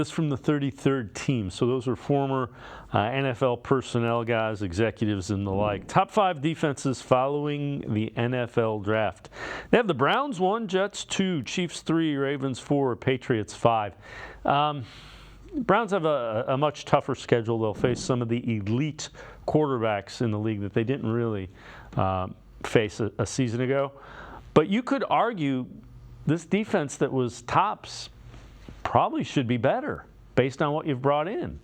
This from the 33rd team. So those are former NFL personnel guys, executives, and the like. Top 5 defenses following the NFL draft. They have the Browns 1, Jets 2, Chiefs 3, Ravens 4, Patriots 5. Browns have a much tougher schedule. They'll face some of the elite quarterbacks in the league that they didn't really face a season ago. But you could argue this defense that was tops probably should be better based on what you've brought in.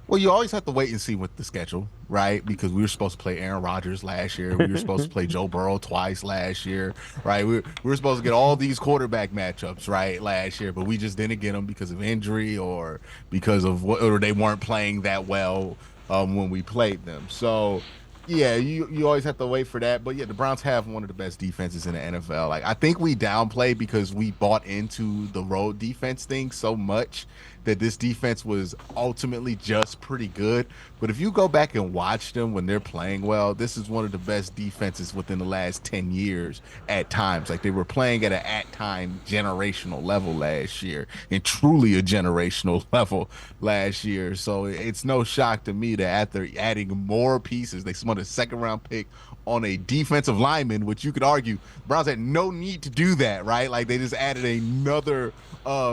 Well, you always have to wait and see with the schedule, right? Because we were supposed to play Aaron Rodgers last year. We were supposed to play Joe Burrow twice last year, right? We were supposed to get all these quarterback matchups, right, last year, but we just didn't get them because of injury or because of or they weren't playing that well when we played them. So, yeah, you always have to wait for that. But, yeah, the Browns have one of the best defenses in the NFL. Like, I think we downplay because we bought into the road defense thing so much that this defense was ultimately just pretty good. But if you go back and watch them when they're playing well, this is one of the best defenses within the last 10 years at times. Like, they were playing at an at-time generational level last year, and truly a generational level last year. So it's no shock to me that after adding more pieces, they spent a second-round pick on a defensive lineman, which you could argue Browns had no need to do that, right? Like, they just added another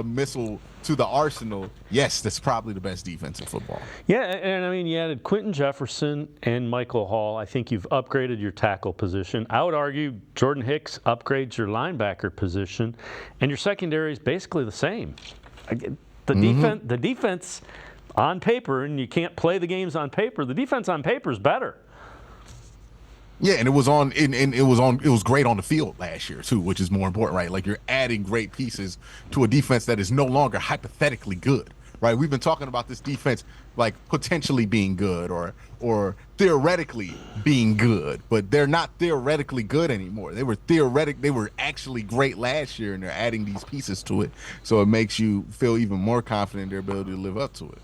missile to the arsenal. Yes, that's probably the best defense in football. Yeah, and I mean, you added Quentin Jefferson and Michael Hall. I think you've upgraded your tackle position. I would argue Jordan Hicks upgrades your linebacker position, and your secondary is basically the same. The defense on paper, and you can't play the games on paper, the defense on paper is better. Yeah, and it was great on the field last year too, which is more important, right? Like, you're adding great pieces to a defense that is no longer hypothetically good, right? We've been talking about this defense like potentially being good or theoretically being good, but they're not theoretically good anymore. They were actually great last year, and they're adding these pieces to it. So it makes you feel even more confident in their ability to live up to it.